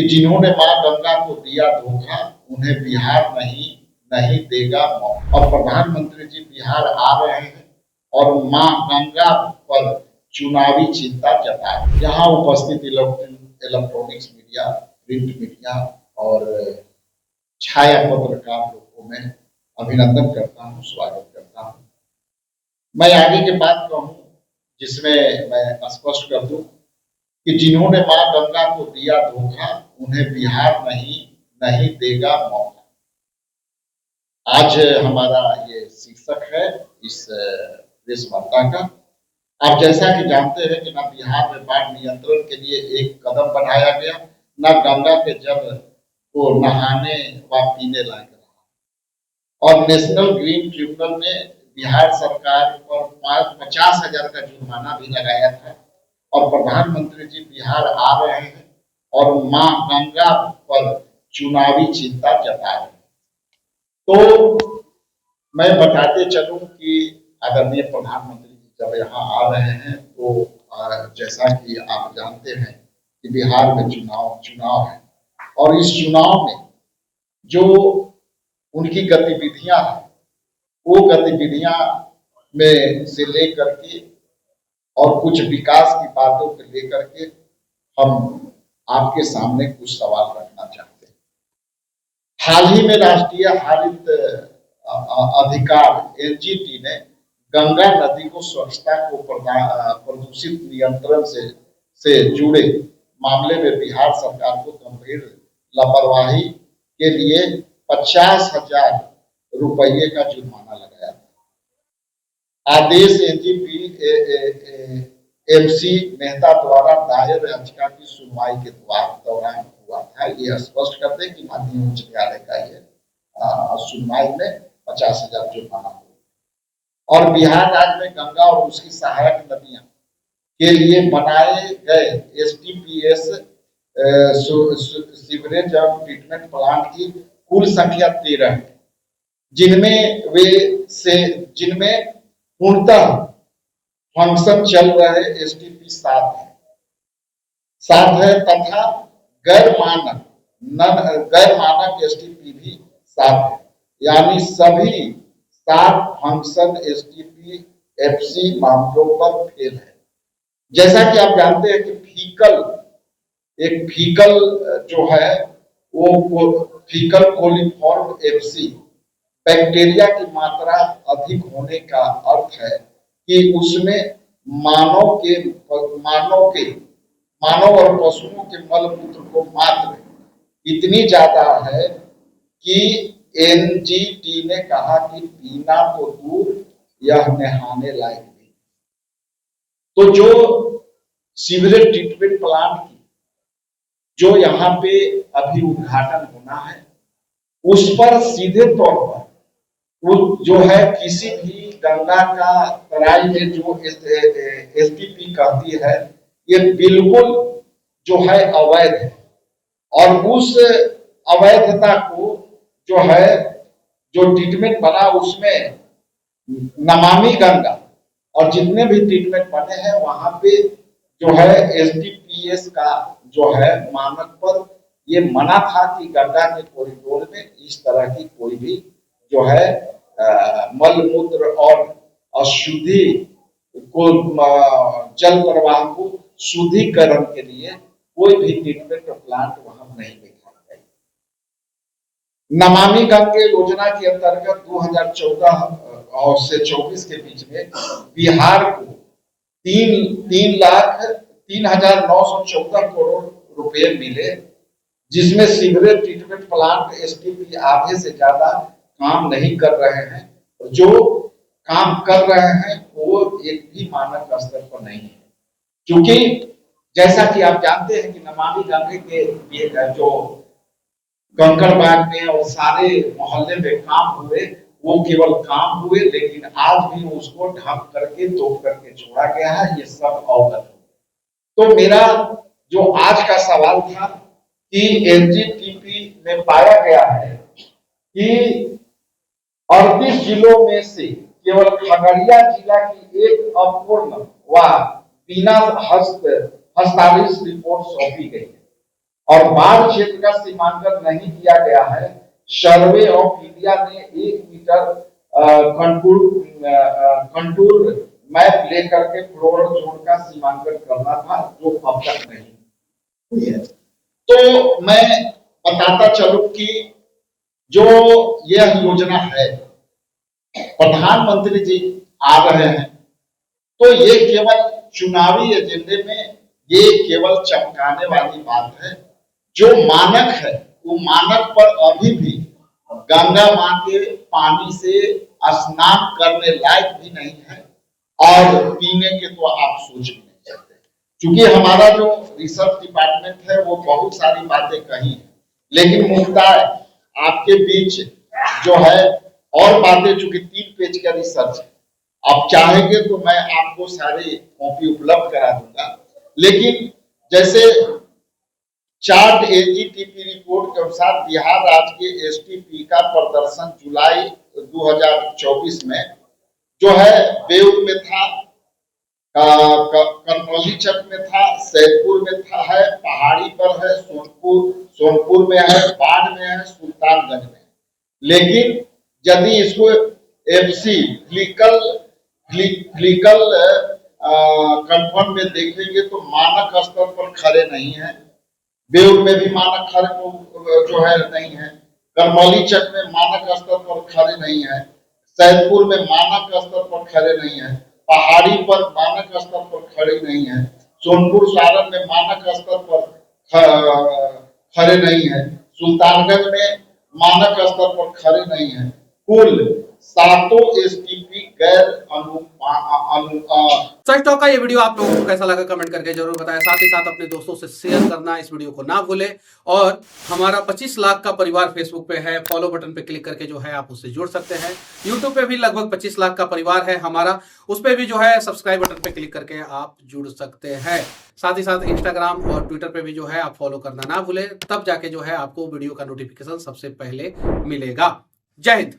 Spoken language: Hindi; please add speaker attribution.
Speaker 1: कि जिन्होंने मां गंगा को दिया धोखा उन्हें बिहार नहीं देगा मौका। और प्रधानमंत्री जी बिहार आ रहे हैं और मां गंगा पर चुनावी चिंता जता रहे। यहाँ उपस्थित इलेक्ट्रॉनिक्स मीडिया, प्रिंट मीडिया और छाया पत्रकार लोगों को मैं अभिनंदन करता हूँ, स्वागत करता हूँ। मैं आगे के बात कहूँ जिसमें मैं स्पष्ट कर दूं कि जिन्होंने मां गंगा को दिया धोखा उन्हें बिहार नहीं देगा मौका। आज हमारा ये शीर्षक है इस प्रेस वार्ता का। आप जैसा कि जानते हैं कि न बिहार में बाढ़ नियंत्रण के लिए एक कदम बढ़ाया गया, न गंगा के जल को नहाने व पीने लायक रहा। और नेशनल ग्रीन ट्रिब्यूनल ने बिहार सरकार पर 50,000 का जुर्माना भी लगाया था। और प्रधानमंत्री जी बिहार आ रहे हैं और मां गंगा पर चुनावी चिंता जता रहे हैं। तो मैं बताते चलूं कि आदरणीय प्रधानमंत्री जी जब यहाँ आ रहे हैं तो जैसा कि आप जानते हैं कि बिहार में चुनाव है और इस चुनाव में जो उनकी गतिविधियां हैं वो गतिविधियां में से लेकर के और कुछ विकास की बातों को लेकर के हम आपके सामने कुछ सवाल रखना चाहते हैं। हाल ही में राष्ट्रीय हरित अधिकार एनजीटी ने गंगा नदी को स्वच्छता को प्रदूषित नियंत्रण से जुड़े मामले में बिहार सरकार को गंभीर लापरवाही के लिए 50,000 रुपये का जुर्माना लगाया था। आदेश एनजीपी एमसी मेहता द्वारा दायर याचिका की सुनवाई के दौरान हुआ था। ये स्पष्ट कर दें कि माननीय उच्च न्यायालय का ये सुनवाई में 50,000 जुर्माना हुआ। और बिहार राज्य में गंगा और उसकी सहायक नदियां के लिए बनाए गए एसटीपीएस सीवरेज और ट्रीटमेंट प्लांट की कुल संख्या 13 है, जिनमें पूर्णतः फंक्शन चल रहे एसटीपी 7 है तथा गैर मानक एसटीपी भी 7 है, यानी सभी 7 फंक्शन एसटीपी एफसी मामलों पर फेल है। जैसा कि आप जानते हैं कि फीकल जो है वो फीकल कोलिफॉर्म एफसी बैक्टीरिया की मात्रा अधिक होने का अर्थ है कि उसमें मानव और पशुओं के मल मूत्र को मात्रा इतनी ज्यादा है कि एनजीटी ने कहा कि पीना तो दूर यह नहाने लायक नहीं। तो जो सीवरेज ट्रीटमेंट प्लांट की जो यहाँ पे अभी उद्घाटन होना है उस पर सीधे तौर पर जो है किसी भी गंगा का तराई में जो एसटीपी कहती है ये बिल्कुल जो है अवैध है। और उस अवैधता को जो है जो ट्रीटमेंट बना उसमें नमामि गंगा और जितने भी ट्रीटमेंट बने हैं वहां पे जो है एसटीपीएस का जो है मानक पर ये मना था कि गंगा के कॉरिडोर में इस तरह की कोई भी जो है मल मूत्र और अशुद्धि को जल प्रवाह को शुद्धिकरण के लिए कोई भी ट्रीटमेंट प्लांट वहां नहीं देखा गया। नमामि गंगे योजना के अंतर्गत 2014 और से 24 के बीच में बिहार को 3,914 करोड़ रुपए मिले, जिसमें सीवरेज ट्रीटमेंट प्लांट एसटीपी आधे से ज्यादा काम नहीं कर रहे हैं और जो काम कर रहे हैं वो एक भी मानक स्तर पर नहीं है। क्योंकि जैसा कि आप जानते हैं कि नमामि गंगे के जो कंकड़बाग में और सारे मोहल्ले में काम हुए वो केवल काम हुए, लेकिन आज भी उसको ढक करके तोप करके छोड़ा गया है। ये सब अवगत है। तो मेरा जो आज का सवाल था कि एनजीटीपी में पाया गया है कि 38 जिलों में से केवल खगड़िया जिला की एक अपूर्ण व बिना हस्ताक्षरित रिपोर्ट सौंपी गई है और बाढ़ क्षेत्र का सीमांकन नहीं किया गया है। सर्वे ऑफ इंडिया ने 1 मीटर कंटूर मैप लेकर के फ्लोरल जोन का सीमांकन करना था, जो अब तक नहीं हुई है। तो मैं बताता चलूं कि जो यह योजना है, प्रधानमंत्री जी आ रहे हैं, तो ये केवल चुनावी एजेंडे में ये केवल चमकाने वाली बात है। जो मानक है वो मानक पर अभी भी गंगा मां के पानी से स्नान करने लायक भी नहीं है, और पीने के तो आप सोच भी नहीं सकते। क्योंकि हमारा जो रिसर्च डिपार्टमेंट है वो बहुत सारी बातें कही है, लेकिन मुद्दा आपके बीच जो है और बातें, चूंकि 3 पेज का रिसर्च है, आप चाहेंगे तो मैं आपको सारी कॉपी उपलब्ध करा दूंगा। लेकिन जैसे चार्ट एजीटीपी रिपोर्ट के अनुसार बिहार राज्य के एसटीपी का प्रदर्शन जुलाई 2024 में जो है बेउर में था, कनौली चक में था, सैदपुर में था, है पहाड़ी पर है, सोनपुर में है, बाढ़ में है, सुल्तानगंज में। लेकिन यदि इसको एफसी क्लिकल कंफर्म में देखेंगे तो मानक स्तर पर खड़े नहीं है। बेउर में भी मानक खड़े जो है नहीं है, करमौली चक में मानक स्तर पर खड़े नहीं है, सैदपुर में मानक स्तर पर खड़े नहीं है, पहाड़ी पर मानक स्तर पर खड़े नहीं है, सोनपुर सारण में मानक स्तर पर खड़े नहीं है, सुल्तानगंज में मानक स्तर पर खड़े नहीं है। कुल 7 एसटीपी गैर
Speaker 2: सच टॉक का ये वीडियो आप लोगों को कैसा लगा कमेंट करके जरूर बताएं। साथ ही साथ अपने दोस्तों से शेयर करना इस वीडियो को ना भूलें। और हमारा 25 लाख का परिवार फेसबुक पे है, फॉलो बटन पे क्लिक करके जो है आप उससे जुड़ सकते हैं। यूट्यूब पे भी लगभग 25 लाख का परिवार है हमारा, उस पर भी जो है सब्सक्राइब बटन पे क्लिक करके आप जुड़ सकते हैं। साथ ही साथ इंस्टाग्राम और ट्विटर पे भी जो है आप फॉलो करना ना भूलें, तब जाके जो है आपको वीडियो का नोटिफिकेशन सबसे पहले मिलेगा। जय हिंद।